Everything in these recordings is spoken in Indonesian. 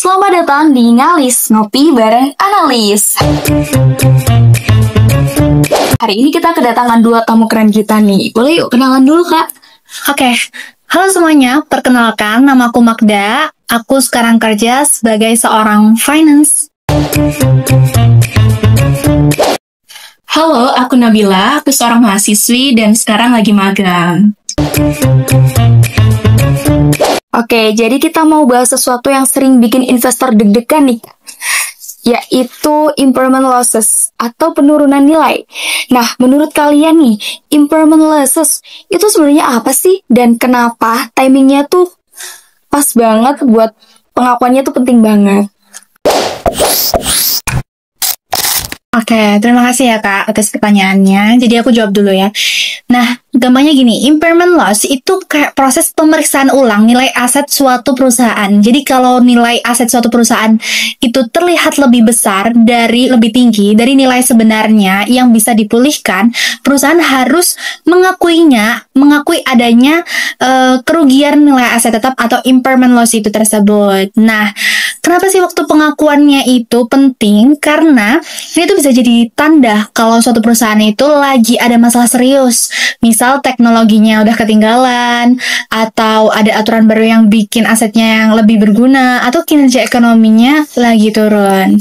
Selamat datang di Ngalis, ngopi bareng analis. Hari ini kita kedatangan dua tamu keren kita nih. Boleh yuk kenalan dulu, Kak? Oke, halo semuanya. Perkenalkan, nama aku Magda. Aku sekarang kerja sebagai seorang finance. Halo, aku Nabila. Aku seorang mahasiswi dan sekarang lagi magang. Oke, jadi kita mau bahas sesuatu yang sering bikin investor deg-degan nih, yaitu impairment losses atau penurunan nilai. Nah, menurut kalian nih, impairment losses itu sebenarnya apa sih? Dan kenapa timingnya tuh pas banget buat pengakuannya tuh penting banget? Oke, terima kasih ya Kak atas pertanyaannya. Jadi aku jawab dulu ya. Nah, gampangnya gini, impairment loss itu kayak proses pemeriksaan ulang nilai aset suatu perusahaan. Jadi kalau nilai aset suatu perusahaan itu terlihat lebih besar lebih tinggi dari nilai sebenarnya yang bisa dipulihkan, perusahaan harus mengakui adanya kerugian nilai aset tetap atau impairment loss itu tersebut. Nah, kenapa sih waktu pengakuannya itu penting? Karena ini tuh bisa jadi tanda kalau suatu perusahaan itu lagi ada masalah serius. Misal teknologinya udah ketinggalan, atau ada aturan baru yang bikin asetnya yang lebih berguna, atau kinerja ekonominya lagi turun.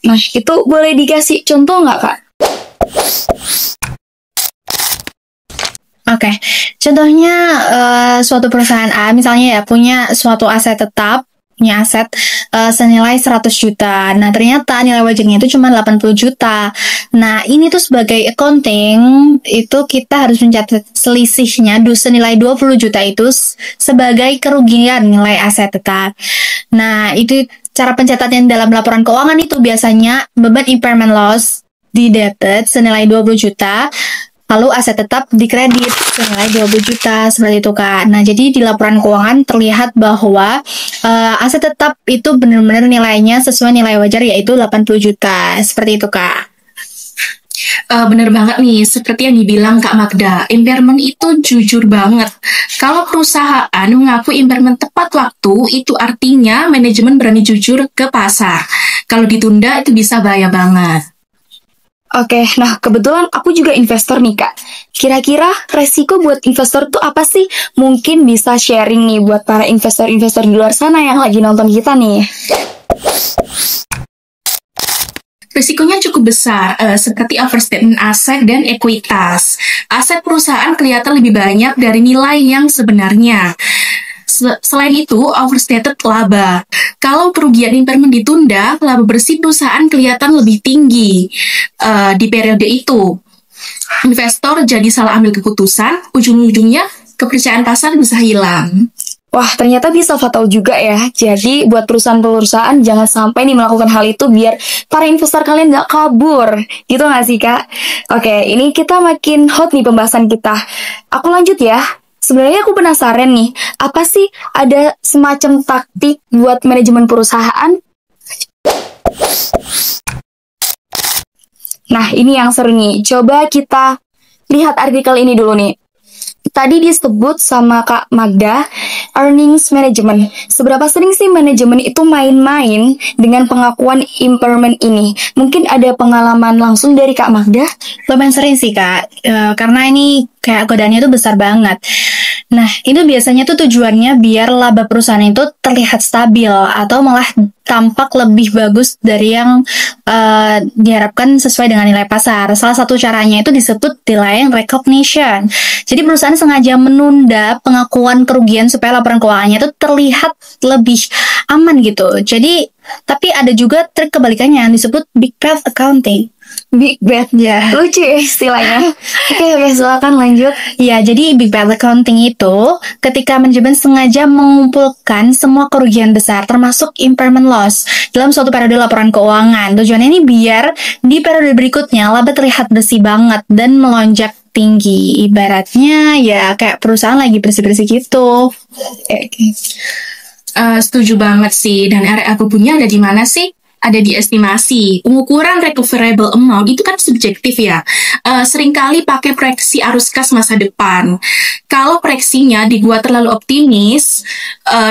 Nah, itu boleh dikasih contoh nggak, Kak? Oke, contohnya suatu perusahaan A misalnya ya punya suatu aset tetap, punya aset senilai 100 juta. Nah, ternyata nilai wajarnya itu cuma 80 juta. Nah, ini tuh sebagai accounting, itu kita harus mencatat selisihnya senilai 20 juta itu sebagai kerugian nilai aset tetap. Nah, itu cara pencatatan dalam laporan keuangan itu biasanya beban impairment loss di-debit senilai 20 juta, lalu aset tetap dikredit senilai 20 juta, seperti itu Kak. Nah, jadi di laporan keuangan terlihat bahwa aset tetap itu benar-benar nilainya sesuai nilai wajar yaitu 80 juta, seperti itu Kak. Bener banget nih, seperti yang dibilang Kak Magda, impairment itu jujur banget. Kalau perusahaan mengaku impairment tepat waktu, itu artinya manajemen berani jujur ke pasar. Kalau ditunda, itu bisa bahaya banget. Oke, nah kebetulan aku juga investor nih, Kak. Kira-kira resiko buat investor tuh apa sih? Mungkin bisa sharing nih buat para investor-investor di luar sana yang lagi nonton kita nih. Risikonya cukup besar, seperti overstatement aset dan ekuitas. Aset perusahaan kelihatan lebih banyak dari nilai yang sebenarnya. Selain itu, overstated laba. Kalau kerugian impairment ditunda, laba bersih perusahaan kelihatan lebih tinggi di periode itu. Investor jadi salah ambil keputusan, ujung-ujungnya kepercayaan pasar bisa hilang. Wah, ternyata bisa fatal juga ya. Jadi, buat perusahaan-perusahaan jangan sampai nih melakukan hal itu biar para investor kalian nggak kabur. Gitu nggak sih, Kak? Oke, ini kita makin hot nih pembahasan kita. Aku lanjut ya. Sebenarnya aku penasaran nih, apa sih ada semacam taktik buat manajemen perusahaan? Nah, ini yang seru nih. Coba kita lihat artikel ini dulu nih. Tadi disebut sama Kak Magda, earnings management. Seberapa sering sih manajemen itu main-main dengan pengakuan impairment ini? Mungkin ada pengalaman langsung dari Kak Magda? Lumayan sering sih Kak, karena ini kayak godaannya tuh besar banget. Nah, itu biasanya tuh tujuannya biar laba perusahaan itu terlihat stabil atau malah tampak lebih bagus dari yang diharapkan sesuai dengan nilai pasar. Salah satu caranya itu disebut delaying recognition. Jadi perusahaan sengaja menunda pengakuan kerugian supaya laporan keuangannya itu terlihat lebih aman gitu. Jadi, tapi ada juga trik kebalikannya yang disebut big bad accounting. Big bad Ya. Lucu ya istilahnya. Oke, silakan lanjut. Ya, jadi big bad accounting itu ketika manajemen sengaja mengumpulkan semua kerugian besar termasuk impairment loss dalam suatu periode laporan keuangan. Tujuannya ini biar di periode berikutnya laba terlihat bersih banget dan melonjak tinggi. Ibaratnya ya kayak perusahaan lagi bersih-bersih gitu. Setuju banget sih. Dan area abu-abunya ada di mana sih? ada di estimasi. Pengukuran recoverable amount itu kan subjektif ya. Seringkali pakai proyeksi arus kas masa depan. Kalau proyeksinya dibuat terlalu optimis,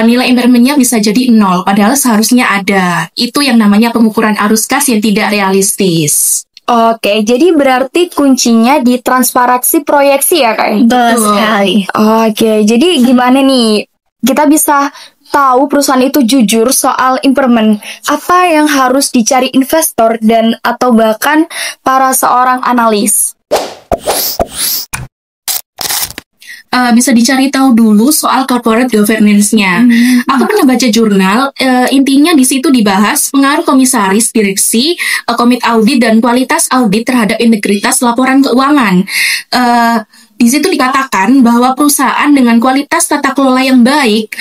nilai impairment-nya bisa jadi 0, padahal seharusnya ada. Itu yang namanya pengukuran arus kas yang tidak realistis. Oke, jadi berarti kuncinya di transparansi proyeksi ya, Kak? Betul sekali. Oke, jadi gimana nih? Kita bisa tahu perusahaan itu jujur soal impairment. Apa yang harus dicari investor dan atau bahkan para seorang analis? Bisa dicari tahu dulu soal corporate governance-nya. Aku pernah baca jurnal, intinya di situ dibahas pengaruh komisaris, direksi, komit audit, dan kualitas audit terhadap integritas laporan keuangan. Di situ dikatakan bahwa perusahaan dengan kualitas tata kelola yang baik,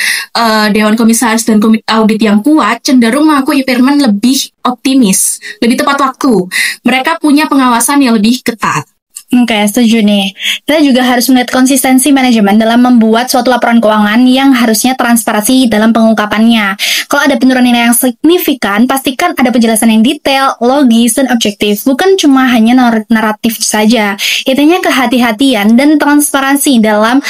dewan komisaris dan komit audit yang kuat, cenderung mengaku impairment lebih optimis, lebih tepat waktu. Mereka punya pengawasan yang lebih ketat. Oke, setuju nih. Kita juga harus melihat konsistensi manajemen dalam membuat suatu laporan keuangan yang harusnya transparansi dalam pengungkapannya. Kalau ada penurunan nilai yang signifikan, pastikan ada penjelasan yang detail, logis, dan objektif. Bukan cuma hanya naratif saja. Intinya kehati-hatian dan transparansi dalam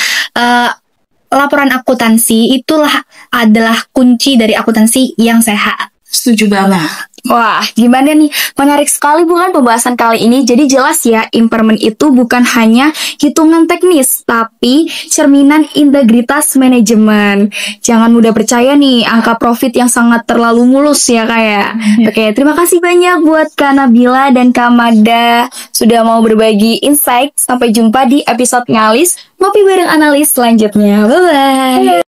laporan akuntansi itulah adalah kunci dari akuntansi yang sehat. Setuju banget. Wah, gimana nih? Menarik sekali bukan pembahasan kali ini? Jadi jelas ya, impairment itu bukan hanya hitungan teknis, tapi cerminan integritas manajemen. Jangan mudah percaya nih angka profit yang sangat terlalu mulus ya kayak. Oke, terima kasih banyak buat Kak Nabila dan Kak Magda sudah mau berbagi insight. Sampai jumpa di episode Ngalis Ngopi Bareng Analis selanjutnya. Bye-bye.